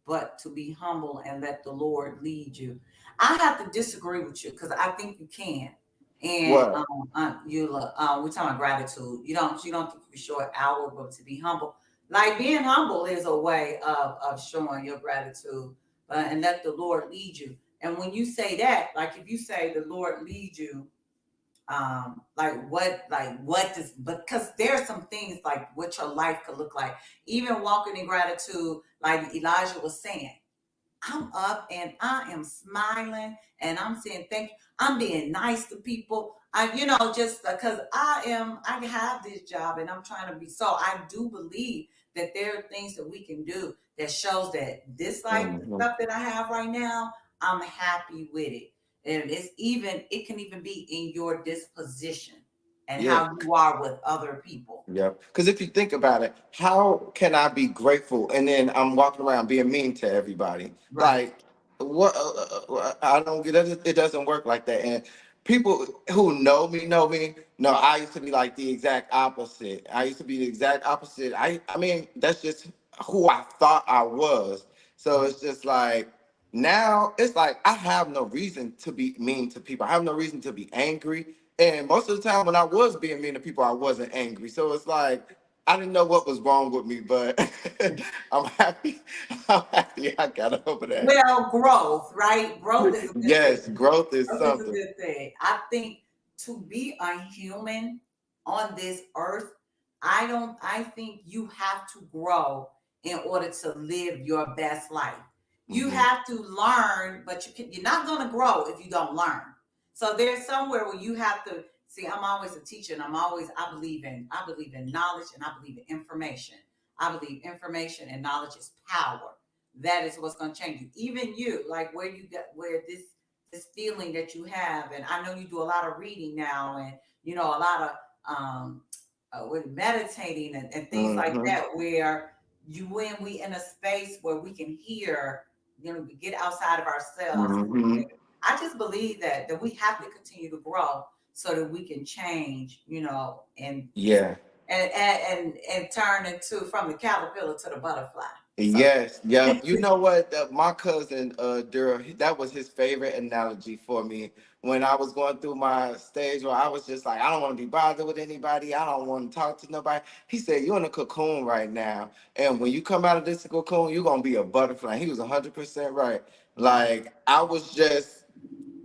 but to be humble and let the Lord lead you. I have to disagree with you because I think you can. And What? we're talking about gratitude. You don't think you can show it outward, but to be humble, like being humble is a way of showing your gratitude, and let the Lord lead you. And when you say that, like if you say the Lord lead you, like what does, because there are some things like what your life could look like, even walking in gratitude, like Elijah was saying, I'm up and I am smiling and I'm saying thank you. I'm being nice to people. Just because I have this job and I'm trying to be. So I do believe that there are things that we can do that shows that this life, the Mhm. stuff that I have right now, I'm happy with it. And it can even be in your disposition and Yeah. how you are with other people. Yep. Because if you think about it, how can I be grateful and then I'm walking around being mean to everybody? Right. Like, what? I don't get it. It doesn't work like that. And people who know me. No, I used to be like the exact opposite. I used to be the exact opposite. I mean, that's just who I thought I was. So Right. it's just like now it's like I have no reason to be mean to people. I have no reason to be angry. And most of the time when I was being mean to people, I wasn't angry. So it's like I didn't know what was wrong with me, but I'm happy. I'm happy I got over that. Well, growth, right? Growth is a good thing. Yes, growth is Growth is a something. good thing. I think to be a human on this earth, I think you have to grow in order to live your best life. You Hmm. have to learn, but you're not going to grow if you don't learn. So there's somewhere where you have to see. I'm always a teacher, and I believe in knowledge, and I believe in information. I believe information and knowledge is power. That is what's going to change you. Even you, like where this feeling that you have, and I know you do a lot of reading now, and a lot of with meditating and things like Hmm. that, where when we in a space where we can hear, get outside of ourselves. Hmm. I just believe that we have to continue to grow so that we can change, and Yeah. and turn into from the caterpillar to the butterfly. So Yes, yep. You know what? My cousin, Daryl, that was his favorite analogy for me when I was going through my stage where I was just like, I don't want to be bothered with anybody. I don't want to talk to nobody. He said, "You're in a cocoon right now, and when you come out of this cocoon, you're gonna be a butterfly." He was 100% right. right. Like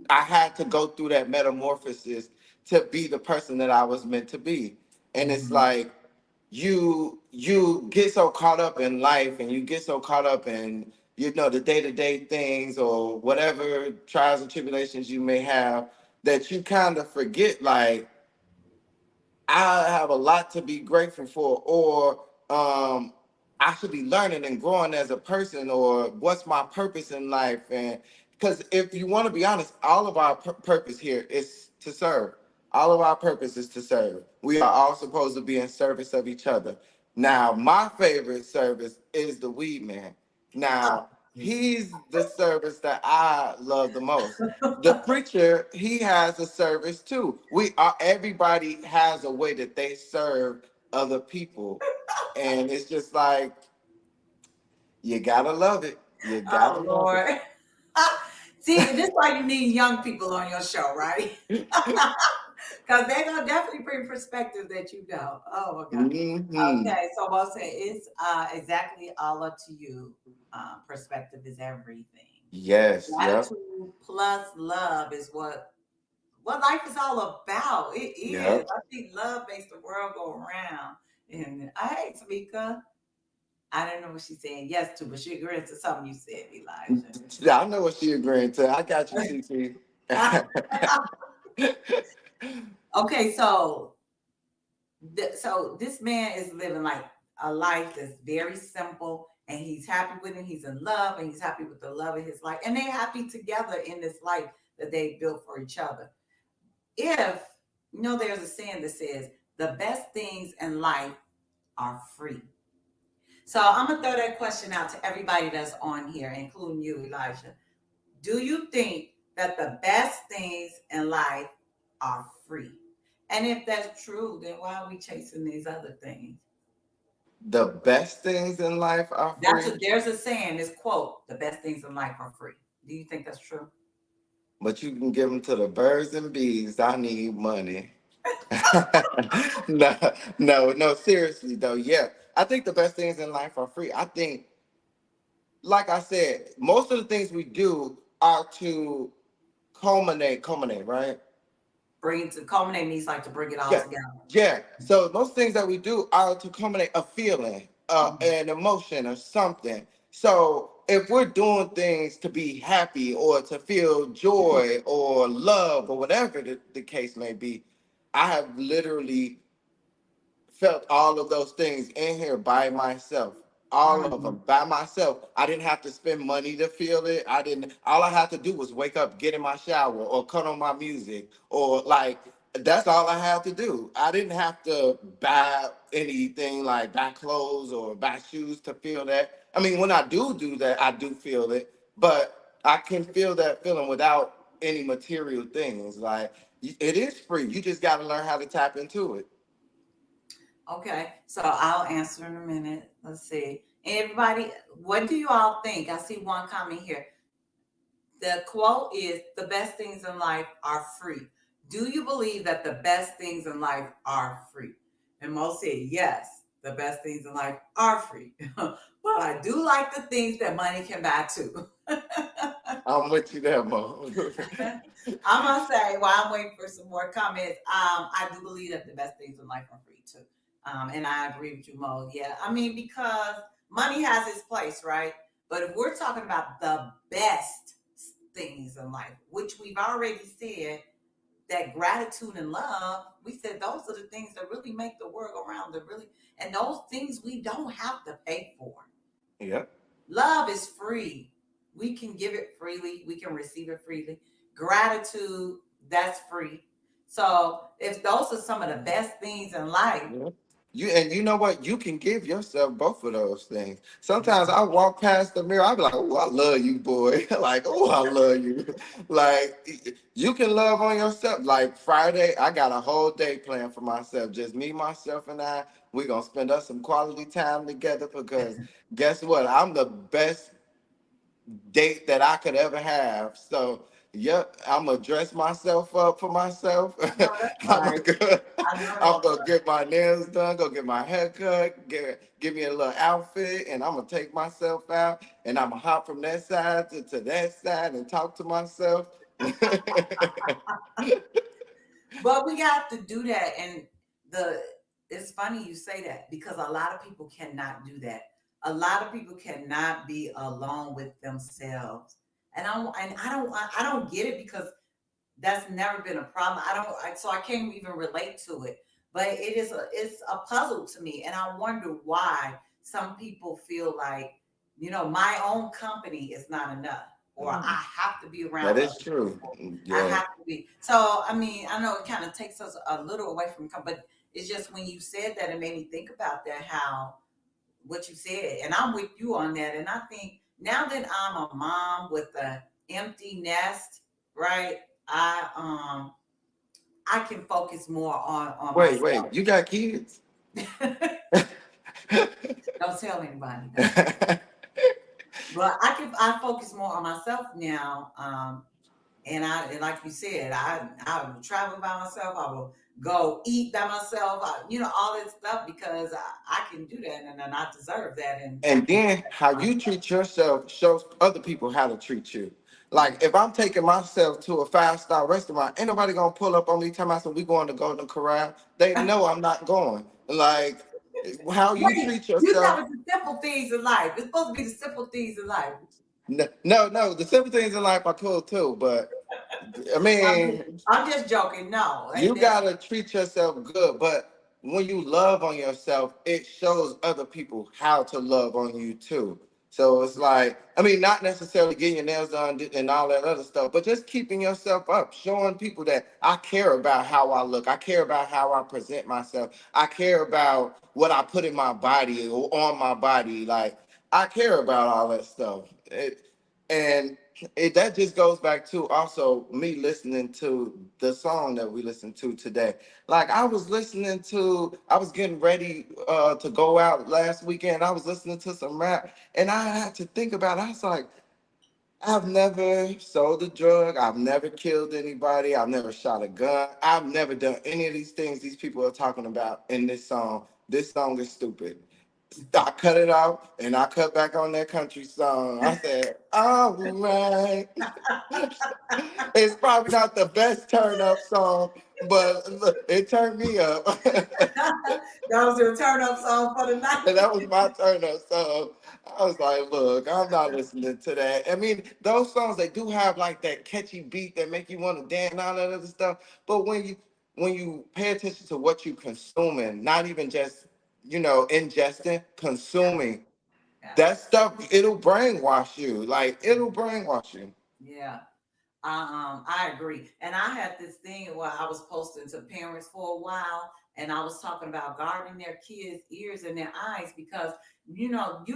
I had to go through that metamorphosis to be the person that I was meant to be. And it's Mhm. like you get so caught up in life and you get so caught up in the day-to-day things or whatever trials and tribulations you may have that you kind of forget like I have a lot to be grateful for, or I should be learning and growing as a person, or what's my purpose in life. And because if you want to be honest, all of our purpose here is to serve. All of our purpose is to serve. We are all supposed to be in service of each other. Now, my favorite service is the weed man. Oh, Now, yes. he's the service that I love the most. The preacher, he has a service too. We are Everybody has a way that they serve other people, and it's just like you gotta love it. You gotta Oh love Lord. See, this is why you need young people on your show, right? it. Because they're gonna definitely bring perspective that you don't. Oh my God. Hmm. Okay, so I'll say it's exactly all up to you. Perspective is everything. Yes. Yep. Gratitude plus love is what life is all about. It is. Yep. I think love makes the world go around. And hey, Tamika, I don't know what she's saying yes to, but she agrees to something you said, Elijah. I know what she agreeing to. I got you, TT. Okay, so this man is living like a life that's very simple, and he's happy with it. He's in love, and he's happy with the love of his life, and they're happy together in this life that they built for each other. If there's a saying that says the best things in life are free. So I'm gonna throw that question out to everybody that's on here, including you, Elijah. Do you think that the best things in life are free? And if that's true, then why are we chasing these other things? The best things in life are free, There's a saying, this quote, the best things in life are free. Do you think that's true? but you can give them to the birds and bees. I need money. No, no. Seriously though, yeah. I think the best things in life are free. I think, like I said, most of the things we do are to culminate, right? Bring it to culminate means like to bring it all Yeah, together. yeah. So most things that we do are to culminate a feeling, Mhm. an emotion, or something. So if we're doing things to be happy or to feel joy or love or whatever the case may be, I have literally felt all of those things in here by myself. All of Mhm. them by myself. I didn't have to spend money to feel it. I didn't. All I had to do was wake up, get in my shower, or cut on my music, or like that's all I had to do. I didn't have to buy anything like buy clothes or buy shoes to feel that. I mean, when I do that, I do feel it, but I can feel that feeling without any material things. Like it is free. You just got to learn how to tap into it. Okay, so I'll answer in a minute. Let's see. Everybody, what do you all think? I see one comment here. The quote is, the best things in life are free. Do you believe that the best things in life are free? And most said, yes, the best things in life are free. But I do like the things that money can buy too. I'm with you there, Mo. I'm gonna say while I'm waiting for some more comments, I do believe that the best things in life are free too. And I agree with you, Mo. Yeah, I mean, because money has its place, right? But if we're talking about the best things in life, which we've already said, that gratitude and love, we said those are the things that really make the world go around. That really, and those things we don't have to pay for. Yeah. Love is free. We can give it freely. We can receive it freely. Gratitude, that's free. So if those are some of the best things in life, Yeah. You know what? You can give yourself both of those things. Sometimes I walk past the mirror, I be like, "Oh, I love you, boy." Like, "Oh, I love you." Like, you can love on yourself. Like Friday, I got a whole day planned for myself. Just me, myself, and I. We gonna spend us some quality time together because guess what? I'm the best date that I could ever have. So, yep, I'm gonna dress myself up for myself. no, that's I'm gonna right. go, I know I'm that's gonna get my nails done, go get my hair cut, give me a little outfit, and I'm gonna take myself out, and I'm gonna hop from that side to that side and talk to myself. But we have to do that. And the it's funny you say that because a lot of people cannot do that. A lot of people cannot be alone with themselves. And I don't get it because that's never been a problem. So I can't even relate to it. But it's a puzzle to me, and I wonder why some people feel like, my own company is not enough, or Mm, I have to be around that other is true. people. I Yeah. have to be. So I mean, I know it kind of takes us a little away from, but it's just when you said that, it made me think about that, how what you said, and I'm with you on that. And I think now that I'm a mom with a empty nest, right? I um I can focus more on Wait, myself. you got kids? Don't tell anybody. Don't. But I focus more on myself now. And like you said, I will travel by myself. I will go eat by myself. All that stuff because I can do that, and then I deserve that. And And then how you treat yourself shows other people how to treat you. Like if I'm taking myself to a 5-star restaurant, ain't nobody gonna pull up on me telling me we going to Golden Corral. They know I'm not going. Like how you wait, treat you yourself. talking the simple things in life. It's supposed to be the simple things in life. No. The simple things in life are cool too, but I I'm just, mean, I'm just joking. No, you gotta treat yourself good, but when you love on yourself, it shows other people how to love on you too. So it's like, I mean, not necessarily getting your nails done and all that other stuff, but just keeping yourself up, showing people that I care about how I look, I care about how I present myself, I care about what I put in my body or on my body. Like, I care about all that stuff. And that just goes back to also me listening to the song that we listened to today. Like I was getting ready to go out last weekend. I was listening to some rap, and I had to think about it. I was like, I've never sold a drug. I've never killed anybody. I've never shot a gun. I've never done any of these things these people are talking about in this song. This song is stupid. I cut it off and I cut back on that country song. I said, all right. It's probably not the best turn up song, but look, it turned me up. That was your turn up song for the night. And that was my turn up. So I was like, look, I'm not listening to that. I mean, those songs, they do have like that catchy beat that make you want to dance and all that other stuff. But when you pay attention to what you consuming, not even just, ingesting, Yeah, consuming, yeah, that stuff, it'll brainwash you. Like it'll brainwash you. yeah. I agree. And I had this thing where I was posting to parents for a while, and I was talking about guarding their kids' ears and their eyes because you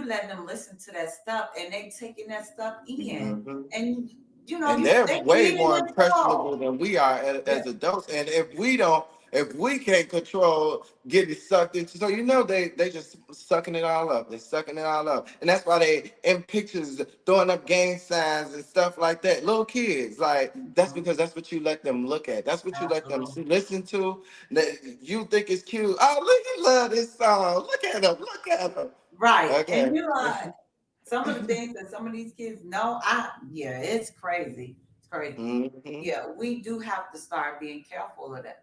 let them listen to that stuff and they taking that stuff in, Mhm. and And they're they way creating more that impressionable world. than we are Yeah, as adults. And if we can't control getting sucked into, so they just sucking it all up. They're sucking it all up, and that's why they in pictures throwing up gang signs and stuff like that. Little kids, like that's mhm, because that's what you let them look at. That's what you let them absolutely see, listen to. That you think is cute. Oh, look, he love this song. Look at him. Look at him. right. And Okay. some of the things that some of these kids know, yeah, it's crazy. It's crazy. Hmm. Yeah, we do have to start being careful of that.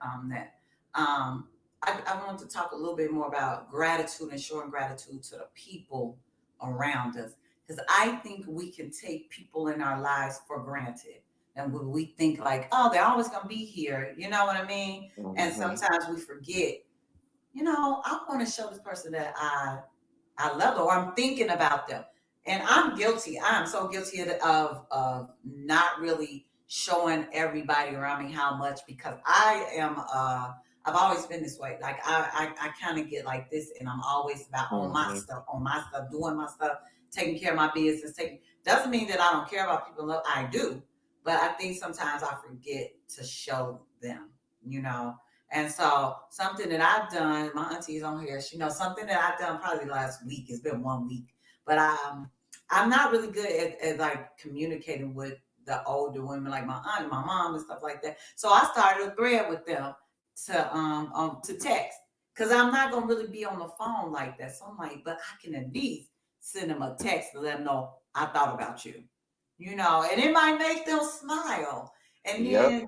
Um, I want to talk a little bit more about gratitude and showing gratitude to the people around us. Because I think we can take people in our lives for granted. And when we think like, oh, they're always gonna be here, you know what I mean? And Hmm. sometimes we forget, I want to show this person that I love them or I'm thinking about them. And I'm guilty. I'm so guilty of not really showing everybody around me how much because I've always been this way. Like I kind of get like this and I'm always about Hmm. on my stuff, doing my stuff, taking care of my business, taking doesn't mean that I don't care about people. I do. But I think sometimes I forget to show them, you know. And so something that I've done, my auntie's on here, she knows something that I've done probably last week. It's been 1 week, but I'm not really good at like communicating with the older women, like my aunt and my mom and stuff like that. So I started a thread with them to text because I'm not gonna really be on the phone like that. So I'm like, but I can at least send them a text to let them know I thought about you, and it might make them smile. And Yep. then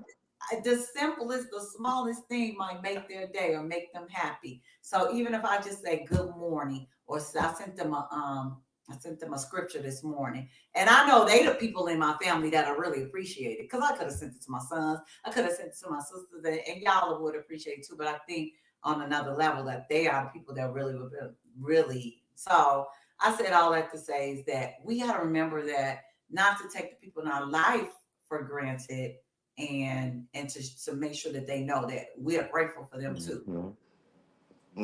the simplest, the smallest thing might make their day or make them happy. So even if I just say good morning, or I sent them a scripture this morning, and I know they the people in my family that are really appreciate it because I could have sent it to my sons, I could have sent it to my sisters, and y'all would appreciate it too. But I think on another level that they are the people that really would really. So I said all that to say is that we got to remember that not to take the people in our life for granted and to make sure that they know that we are grateful for them too. Mhm.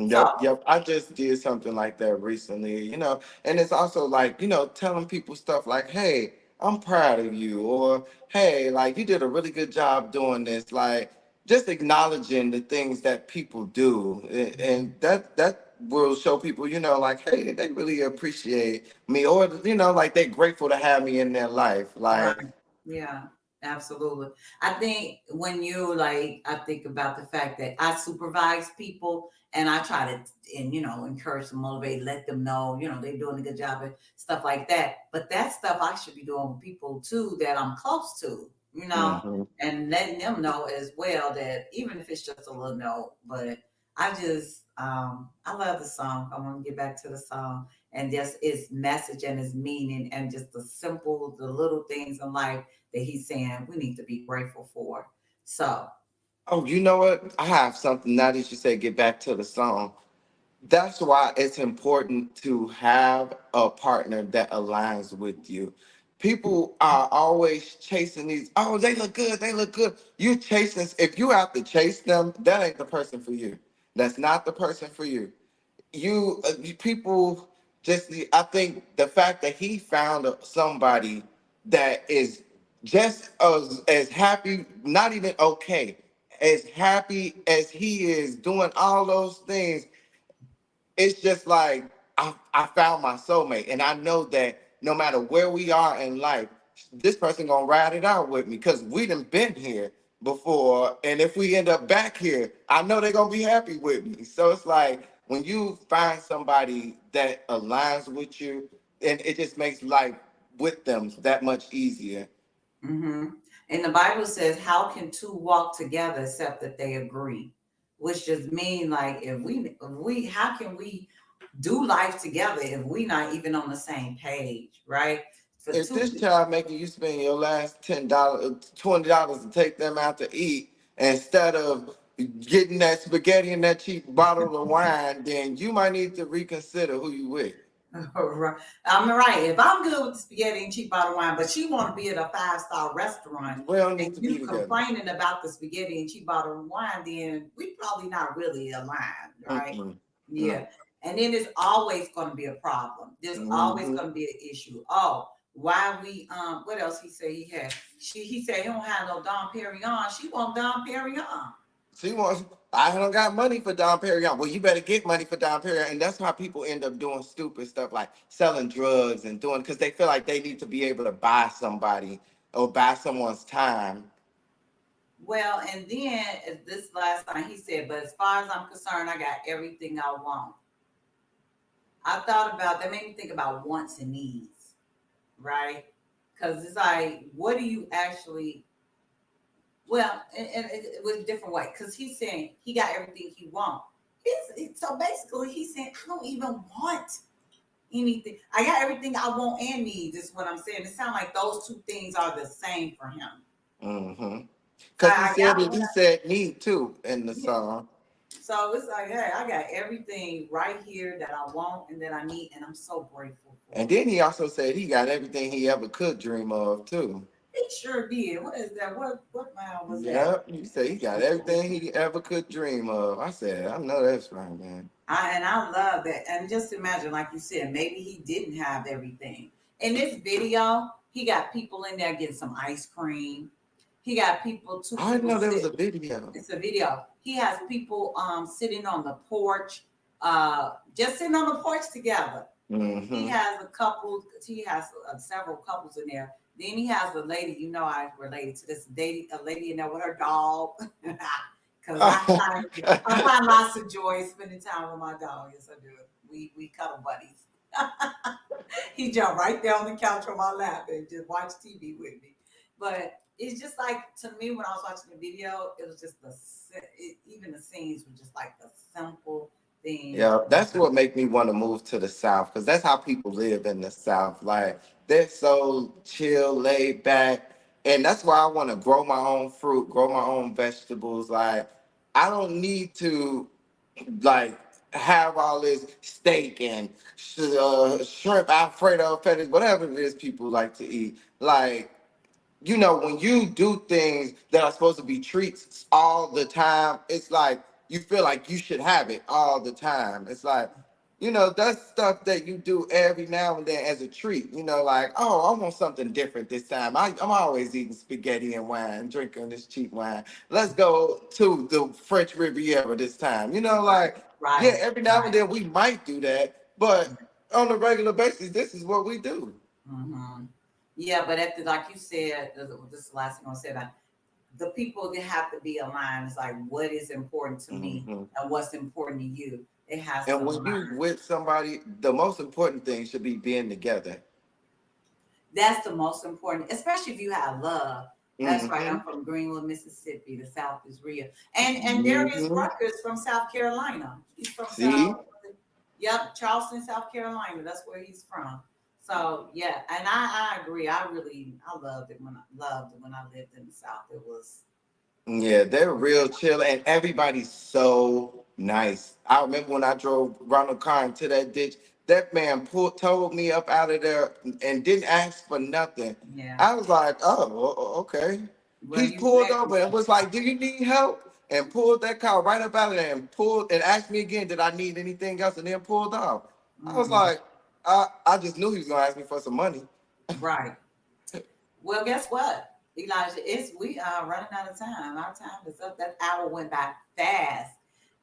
So Yep, yep. I just did something like that recently, and it's also like, telling people stuff like, hey, I'm proud of you, or hey, like you did a really good job doing this. Like just acknowledging the things that people do. And that will show people, like, hey, they really appreciate me, or, like they're grateful to have me in their life. right. Like, Yeah, absolutely. I think when you like, I think about the fact that I supervise people and I try to, and encourage them, motivate, let them know, they're doing a good job and stuff like that. But that stuff I should be doing with people too that I'm close to, mhm. and letting them know as well that even if it's just a little note, but I love the song. I want to get back to the song and just its message and its meaning and just the little things in life that he's saying we need to be grateful for. So, Oh, you know what? I have something now that you say get back to the song. That's why it's important to have a partner that aligns with you. People are always chasing these, oh, they look good, they look good. You chasing, if you have to chase them, that ain't the person for you. That's not the person for you. People just, I think the fact that he found somebody that is just as happy, not even okay, as happy as he is doing all those things, it's just like I found my soulmate, and I know that no matter where we are in life, this person gonna ride it out with me because we done been here before, and if we end up back here, I know they're gonna be happy with me. So it's like when you find somebody that aligns with you, and it just makes life with them that much easier. mm-hmm. And the Bible says, how can two walk together except that they agree? Which just mean like if we how can we do life together if we not even on the same page, right? For If two this child making you spend your last $10, $20 to take them out to eat instead of getting that spaghetti and that cheap bottle of wine, then you might need to reconsider who you with. Right. I'm right. If I'm good with the spaghetti and cheap bottle wine, but she want to be at a 5-star restaurant We don't and need to be you together. complaining about the spaghetti and cheap bottle wine, then we probably not really aligned, right? Mm-mm. Yeah. No. And then there's always going to be a problem. There's always Mm-hmm. going to be an issue. Oh, why we what else he said he had? He said he don't have no Dom Perignon. She want Dom Perignon. She wants. I don't got money for Dom Perignon. Well, you better get money for Dom Perignon, and that's why people end up doing stupid stuff like selling drugs and doing because they feel like they need to be able to buy somebody or buy someone's time. Well, and then this last time he said, but as far as I'm concerned, I got everything I want. I thought about that made me think about wants and needs, right? Because it's like, what do you actually? Well, and it was a different way because he's saying he got everything he wants. So basically, he's saying I don't even want anything. I got everything I want and need. Is what I'm saying. It sounds like those two things are the same for him. Mm-hmm. So Because he I said got it. what He I said need too in the need. song. So it's like, hey, I got everything right here that I want and that I need, and I'm so grateful And for it. then he also said he got everything he ever could dream of too. He sure did. What is that? What mile was that? Yep. He said he got everything he ever could dream of. I said, I know that's right, man. I love that. And just imagine, like you said, maybe he didn't have everything. In this video, he got people in there getting some ice cream. He got two I didn't people know there was sit. a video. It's a video. He has people sitting on the porch, just sitting on the porch together. He Mm-hmm. has a couple. He has several couples in there. Then he has a lady. You know, I related to this lady. A lady in there with her dog. Because I find lots of joy spending time with my dog. Yes, I do. We cuddle buddies. He jumped right there on the couch on my lap and just watched TV with me. But it's just like to me when I was watching the video, it was just even the scenes were just like the simple things. Yeah, that's what make me want to move to the South because that's how people live in the South. Like they're so chill, laid back, and that's why I want to grow my own fruit, grow my own vegetables. Like I don't need to like have all this steak and shrimp Alfredo fetish, whatever it is people like to eat. Like when you do things that are supposed to be treats all the time, it's like you feel like you should have it all the time. It's like, that's stuff that you do every now and then as a treat. Like, oh, I want something different this time. I'm always eating spaghetti and wine, drinking this cheap wine. Let's go to the French Riviera this time. Like, yeah, Right, every now and right. then we might do that, but on a regular basis, this is what we do. Mm-hmm. Yeah, but at the, like you said, this is the last thing I'll say about the people that have to be aligned. Is like what is important to me Hmm. and what's important to you. It has to And when you align. with somebody, the most important thing should be being together. That's the most important, especially if you have love. That's right. I'm Hmm. from Greenwood, Mississippi. The South is real. And Darius Hmm. Rucker is from South Carolina. He's from See? Yep, Charleston, South Carolina. That's where he's from. So yeah, and I agree. I loved it when I lived in the South. It was Yeah, they're real chill and everybody's so nice. I remember when I drove Ronald car into that ditch, that man told me up out of there and didn't ask for nothing. yeah. I was like, oh, okay. Well, He you pulled very over and was like, do you need help? And pulled that car right up out of there and pulled and asked me again, did I need anything else? And then pulled off. I was mm-hmm. like, I just knew he was gonna ask me for some money. Right. Well, guess what, Elijah? It's we are running out of time. Our time is up. That hour went by fast.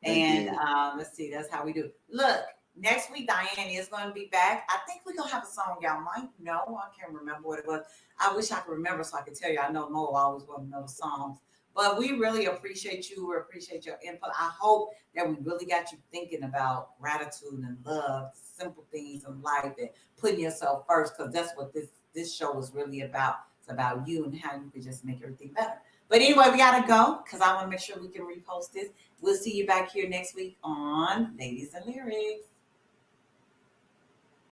It And did. let's see, that's how we do. Look, next week Diane is going to be back. I think we're gonna have a song y'all might know. I can't remember what it was. I wish I could remember so I could tell you. I know Mo always want to know the songs. But we really appreciate you. We appreciate your input. I hope that we really got you thinking about gratitude and love, simple things in life, and putting yourself first, because that's what this show is really about. about you and how you could just make everything better. But anyway, we gotta go because I want to make sure we can repost this. We'll see you back here next week on Ladies and Lyrics.